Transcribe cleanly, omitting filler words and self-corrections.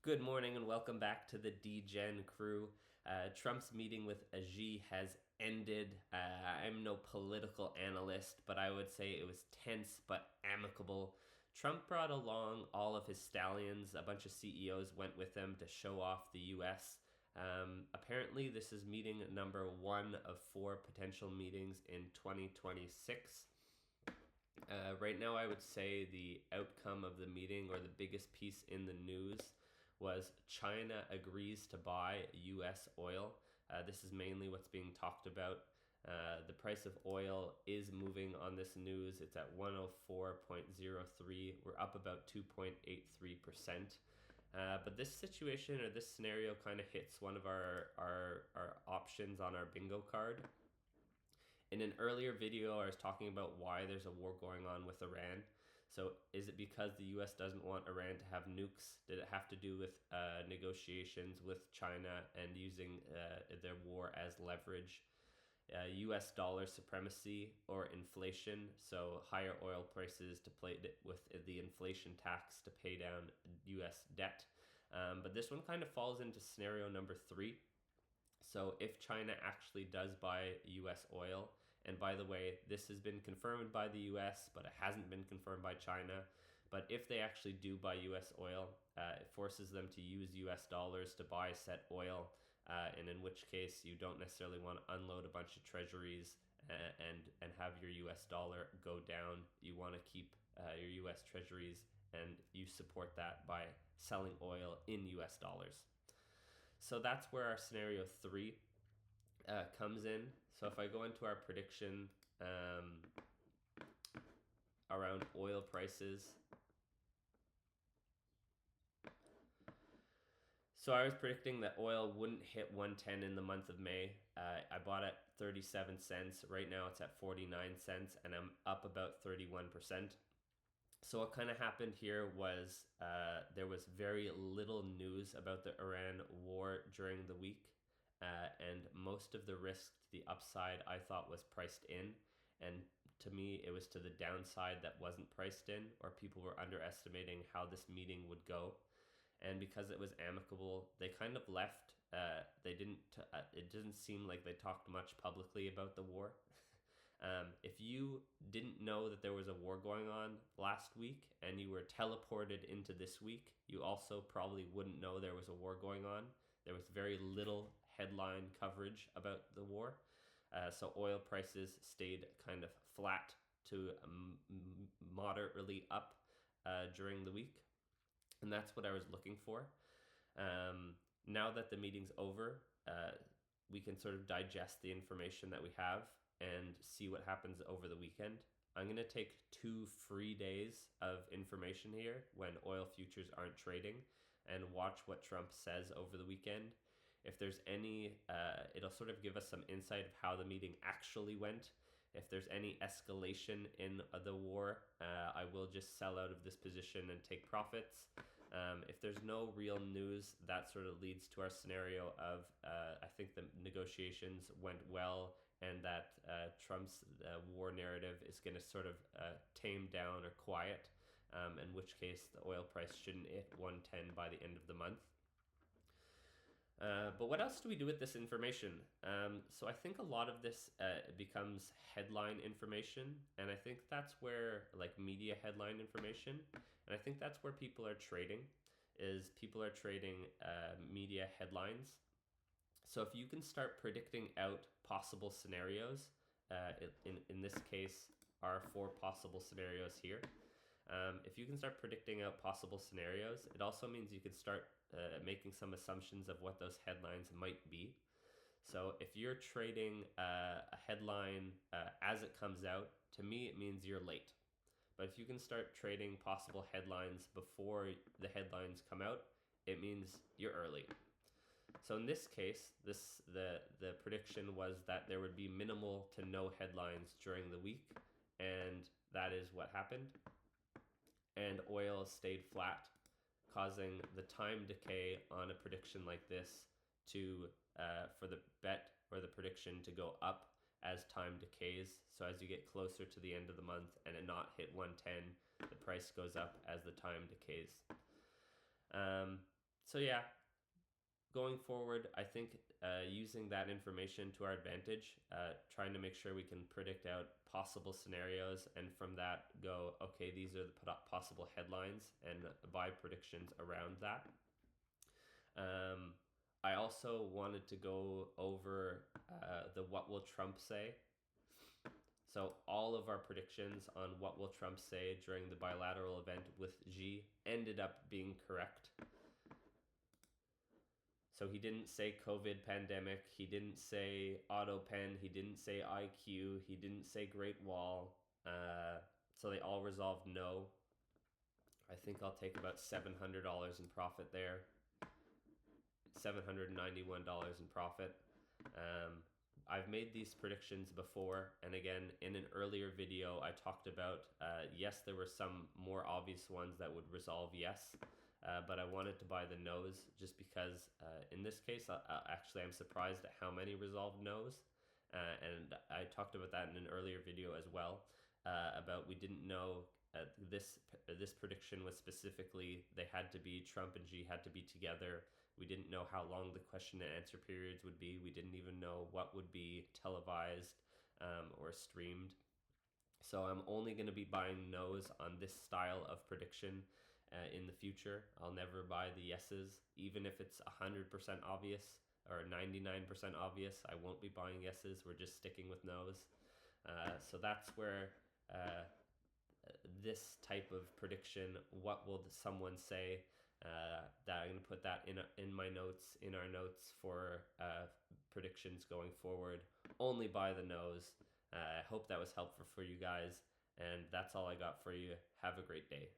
Good morning and welcome back to the Degen crew. Trump's meeting with Xi has ended. I'm no political analyst, but I would say it was tense but amicable. Trump brought along all of his stallions. A bunch of CEOs went with him to show off the US. Apparently, this is meeting number one of four potential meetings in 2026. Right now, I would say the outcome of the meeting, or the biggest piece in the news, was China agrees to buy US oil. This is mainly what's being talked about. The price of oil is moving on this news. It's at 104.03. We're up about 2.83%. But this situation, or this scenario, kind of hits one of our options on our bingo card. In an earlier video, I was talking about why there's a war going on with Iran. So is it because the US doesn't want Iran to have nukes? Did it have to do with negotiations with China and using their war as leverage? US dollar supremacy or inflation, so higher oil prices to play with the inflation tax to pay down US debt. But this one kind of falls into scenario number 3. So if China actually does buy US oil, and by the way, this has been confirmed by the US, but it hasn't been confirmed by China. But if they actually do buy US oil, it forces them to use US dollars to buy said oil, and in which case you don't necessarily want to unload a bunch of treasuries and have your US dollar go down. You want to keep your US treasuries, and you support that by selling oil in US dollars. So that's where our scenario 3 comes in. So if I go into our prediction around oil prices, so I was predicting that oil wouldn't hit 110 in the month of May. I bought at 37 cents. Right now it's at 49 cents, and I'm up about 31%. So what kind of happened here was there was very little news about the Iran war during the week, and most of the risk to the upside I thought was priced in, and to me it was to the downside that wasn't priced in, or people were underestimating how this meeting would go. And because it was amicable, they kind of left. They didn't. It didn't seem like they talked much publicly about the war. If you didn't know that there was a war going on last week and you were teleported into this week, you also probably wouldn't know there was a war going on. There was very little headline coverage about the war. So oil prices stayed kind of flat to moderately up during the week. And that's what I was looking for. Now that the meeting's over, we can sort of digest the information that we have and see what happens over the weekend. I'm going to take 2 free days of information here when oil futures aren't trading and watch what Trump says over the weekend. If there's any, it'll sort of give us some insight of how the meeting actually went. If there's any escalation in the war, I will just sell out of this position and take profits. If there's no real news, that sort of leads to our scenario of I think the negotiations went well, and that Trump's war narrative is going to sort of tame down or quiet, in which case the oil price shouldn't hit 110 by the end of the month. But what else do we do with this information? So I think a lot of this becomes headline information, and I think that's where, like, media headline information, and I think that's where people are trading, is people are trading media headlines. So if you can start predicting out possible scenarios, in this case, our 4 possible scenarios here. If you can start predicting out possible scenarios, it also means you can start making some assumptions of what those headlines might be. So if you're trading a headline as it comes out, to me it means you're late. But if you can start trading possible headlines before the headlines come out, it means you're early. So in this case, the prediction was that there would be minimal to no headlines during the week, and that is what happened. And oil stayed flat, causing the time decay on a prediction like this to for the bet or the prediction to go up as time decays. So as you get closer to the end of the month and it not hit 110, the price goes up as the time decays. So yeah, going forward, I think using that information to our advantage, trying to make sure we can predict out possible scenarios, and from that go, okay, these are the possible headlines, and buy predictions around that. Um, I also wanted to go over the what will Trump say. So all of our predictions on what will Trump say during the bilateral event with Xi ended up being correct. So he didn't say COVID pandemic, he didn't say auto pen, he didn't say IQ, he didn't say Great Wall. So they all resolved no. I think I'll take about $700 in profit there. $791 in profit. I've made these predictions before, and again, in an earlier video, I talked about yes, there were some more obvious ones that would resolve yes, but I wanted to buy the no's just because in this case, actually, I'm surprised at how many resolved no's, and I talked about that in an earlier video as well. About we didn't know this prediction was specifically they had to be Trump and Xi had to be together. We didn't know how long the question and answer periods would be. We didn't even know what would be televised or streamed. So I'm only going to be buying no's on this style of prediction in the future. I'll never buy the yeses, even if it's 100% obvious or 99% obvious. I won't be buying yeses. We're just sticking with no's. So that's where this type of prediction, what will someone say, that I'm going to put that in my notes, in our notes for predictions going forward. Only buy the no's. I hope that was helpful for you guys, and that's all I got for you. Have a great day.